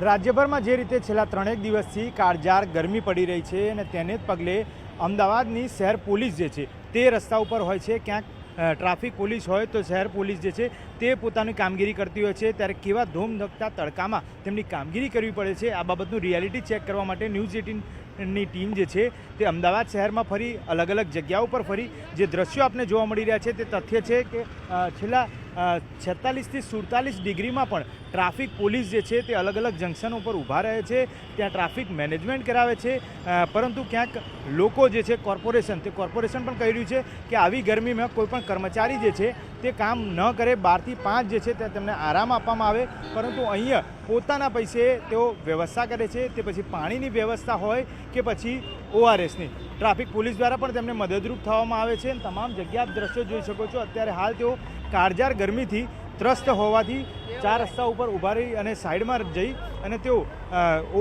રાજ્યભરમાં જે રીતે છેલ્લા 3 દિવસથી કાળઝાળ ગરમી પડી રહી છે અને તેને જ પગલે અમદાવાદની શહેર પોલીસ જે છે તે રસ્તા ઉપર હોય છે, ક્યાંક ટ્રાફિક પોલીસ હોય તો શહેર પોલીસ જે છે તે પોતાની કામગીરી કરતી હોય છે, ત્યારે કેવા ધોમધકતા તડકામાં તેમની કામગીરી કરવી પડે છે આ બાબતનું રિયાલિટી ચેક કરવા માટે ન્યૂઝ 18ની ટીમ જે છે તે અમદાવાદ શહેરમાં ફરી અલગ અલગ જગ્યાઓ પર ફરી જે દ્રશ્યો આપને જોવા મળી રહ્યા છે તે તથ્ય છે કે છેલ્લા 46 થી 47 ડિગ્રીમાં પણ ટ્રાફિક પોલીસ જે છે તે અલગ અલગ જંકશનો ઉપર ઊભા રહે છે, ત્યાં ટ્રાફિક મેનેજમેન્ટ કરાવે છે, પરંતુ ક્યાંક લોકો જે છે કોર્પોરેશન પણ કહી રહ્યું છે કે આવી ગરમીમાં કોઈ પણ કર્મચારી જે છે તે કામ ન કરે, 12 થી 5 જે છે તે તેમને આરામ આપવામાં આવે, પરંતુ અહીંયા પોતાના પૈસે તેઓ વ્યવસ્થા કરે છે, તે પછી પાણીની વ્યવસ્થા હોય કે પછી ORSની ટ્રાફિક પોલીસ દ્વારા પણ તેમને મદદરૂપ થવામાં આવે છે. તમામ જગ્યા આપ દ્રશ્યો જોઈ શકો છો. અત્યારે હાલ તેઓ કાળઝાળ ગરમીથી ત્રસ્ત હોવાથી 4 રસ્તા ઉપર ઊભા રહી અને સાઈડમાં જઈ અને તેઓ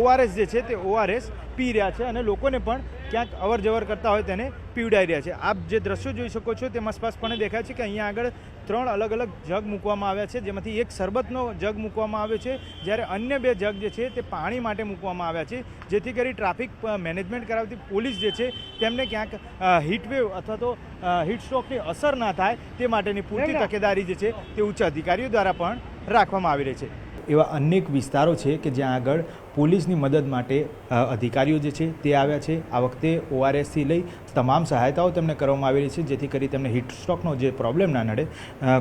ORS જે છે તે ORS પી રહ્યા છે અને લોકોને પણ ક્યાંક અવર જવર કરતા હોય તેને પીવડાવી રહ્યા છે. આપ જે દ્રશ્યો જોઈ શકો છો તેમાં સ્પષ્ટપણે દેખાય છે કે અહીંયા આગળ 3 અલગ અલગ જગ મૂકવામાં આવ્યા છે, જેમાંથી એક શરબતનો જગ મૂકવામાં આવ્યો છે, જ્યારે અન્ય 2 જગ જે છે તે પાણી માટે મૂકવામાં આવ્યા છે, જેથી કરી ટ્રાફિક મેનેજમેન્ટ કરાવતી પોલીસ જે છે તેમને ક્યાંક હીટવેવ અથવા તો હીટસ્ટ્રોકની અસર ના થાય તે માટેની પૂરતી તકેદારી જે છે તે ઉચ્ચ અધિકારીઓ દ્વારા પણ રાખવામાં આવી રહી છે. એવા અનેક વિસ્તારો છે કે જ્યાં આગળ પોલીસની મદદ માટે અધિકારીઓ જે છે તે આવ્યા છે. આ વખતે ORSથી લઈ તમામ સહાયતાઓ તેમને કરવામાં આવી રહી છે, જેથી કરી તેમને હીટ સ્ટ્રોકનો જે પ્રોબ્લેમ ના નડે.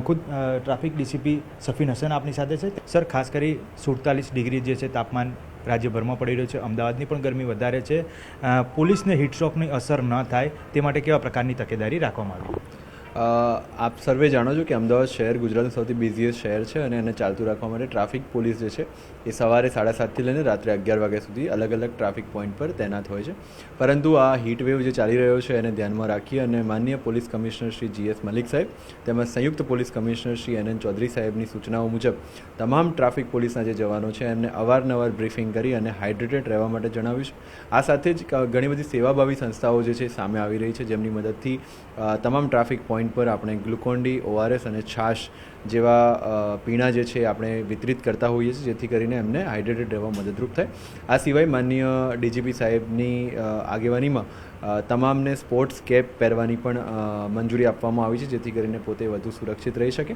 ખુદ ટ્રાફિક ડીસીપી સફીન હસન આપની સાથે છે. સર, ખાસ કરી 47 ડિગ્રી જે છે તાપમાન રાજ્યભરમાં પડી રહ્યું છે, અમદાવાદની પણ ગરમી વધારે છે, પોલીસને હીટ સ્ટ્રોકની અસર ન થાય તે માટે કેવા પ્રકારની તકેદારી રાખવામાં આવી? આપ સર્વે જાણો છો કે અમદાવાદ શહેર ગુજરાતનું સૌથી બિઝીએસ્ટ શહેર છે અને એને ચાલતું રાખવા માટે ટ્રાફિક પોલીસ જે છે એ સવારે 7:30થી લઈને રાત્રે 11 વાગ્યા સુધી અલગ અલગ ટ્રાફિક પોઈન્ટ પર તૈનાત હોય છે. પરંતુ આ હીટ વેવ જે ચાલી રહ્યો છે એને ધ્યાનમાં રાખી અને માનનીય police commissioner Shri GS Malik Saheb તેમજ સંયુક્ત police commissioner Shri NN Chaudhari સાહેબની સૂચનાઓ મુજબ તમામ ટ્રાફિક પોલીસના જે જવાનો છે એમને અવારનવાર બ્રીફિંગ કરી અને હાઇડ્રેટેડ રહેવા માટે જણાવ્યું છે. આ સાથે જ ઘણી બધી સેવાભાવી સંસ્થાઓ જે છે સામે આવી રહી છે, જેમની મદદથી તમામ ટ્રાફિક પોઈન્ટ પર આપણે ગ્લુકોન-ડી, ORS અને છાશ જેવા પીણા જે છે આપણે વિતરિત કરતા હોઈએ છીએ, જેથી કરીને એમને હાઇડ્રેટેડ રહેવા મદદરૂપ થાય. આ સિવાય માનનીય DGP સાહેબની આગેવાનીમાં તમામને સ્પોર્ટ્સ કેપ પહેરવાની પણ મંજૂરી આપવામાં આવી છે, જેથી કરીને પોતે વધુ સુરક્ષિત રહી શકે.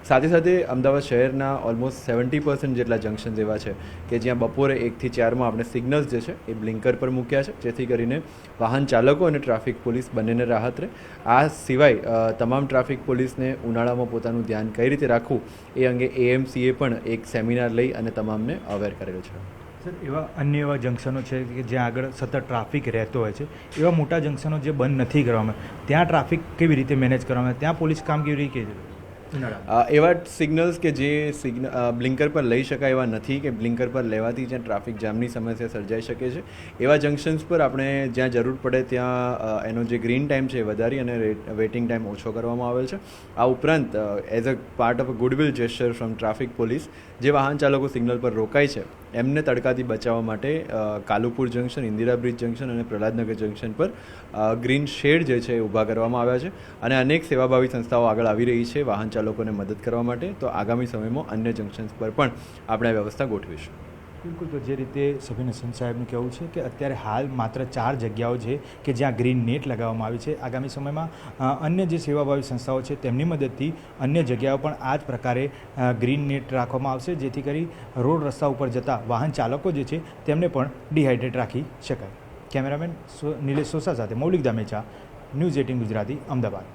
સાથે સાથે અમદાવાદ શહેરના ઓલમોસ્ટ 70% જેટલા જંકશન એવા છે કે જ્યાં બપોરે 1 થી 4માં આપણે સિગ્નલ્સ જે છે એ બ્લિંકર પર મૂક્યા છે, જેથી કરીને વાહન ચાલકો અને ટ્રાફિક પોલીસ બંનેને રાહત રહે. આ સિવાય તમામ ટ્રાફિક પોલીસને ઉનાળામાં પોતાનું ધ્યાન કઈ રીતે રાખવું એ અંગે AMCએ પણ એક સેમિનાર લઈ અને તમામને અવેર કરેલો છે. સર, અન્ય એવા જંકશનો છે કે જ્યાં આગળ સતત ટ્રાફિક રહેતો હોય છે, એવા મોટા જંકશનો જે બંધ નથી કરવામાં, ત્યાં ટ્રાફિક કેવી રીતે મેનેજ કરવામાં, ત્યાં પોલીસ કામગીરી કેવી રીતે? એવા સિગ્નલ્સ કે જે બ્લિંકર પર લઈ શકાય એવા નથી કે બ્લિંકર પર લેવાથી જ્યાં ટ્રાફિક જામની સમસ્યા સર્જાઈ શકે છે, એવા જંકશન્સ પર આપણે જ્યાં જરૂર પડે ત્યાં એનો જે ગ્રીન ટાઈમ છે એ વધારી અને વેઇટિંગ ટાઈમ ઓછો કરવામાં આવેલ છે. આ ઉપરાંત as a part of a goodwill gesture from traffic police જે વાહન ચાલકો સિગ્નલ પર રોકાય છે એમને તડકાથી બચાવવા માટે Kalupur junction, Indira bridge junction અને પ્રહલાદનગર જંકશન પર ગ્રીન શેડ જે છે એ ઊભા કરવામાં આવ્યા છે અને અનેક સેવાભાવી સંસ્થાઓ આગળ આવી રહી છે વાહન ચાલકોને મદદ કરવા માટે. તો આગામી સમયમાં અન્ય જંકશન્સ પર પણ આપણે વ્યવસ્થા ગોઠવીશું. બિલકુલ. તો જે રીતે સફીન હસન સાહેબનું કહેવું છે કે અત્યારે હાલ માત્ર 4 જગ્યાઓ છે કે જ્યાં ગ્રીન નેટ લગાવવામાં આવી છે. આગામી સમયમાં અન્ય જે સેવાભાવી સંસ્થાઓ છે તેમની મદદથી અન્ય જગ્યાઓ પણ આ જ પ્રકારે ગ્રીન નેટ રાખવામાં આવશે, જેથી કરી રોડ રસ્તા ઉપર જતા વાહન ચાલકો જે છે તેમને પણ ડિહાઇડ્રેટ રાખી શકાય. કેમેરામેન નિલેશ સોસા સાથે મૌલિક દામેચા, ન્યૂઝ 18 ગુજરાતી, અમદાવાદ.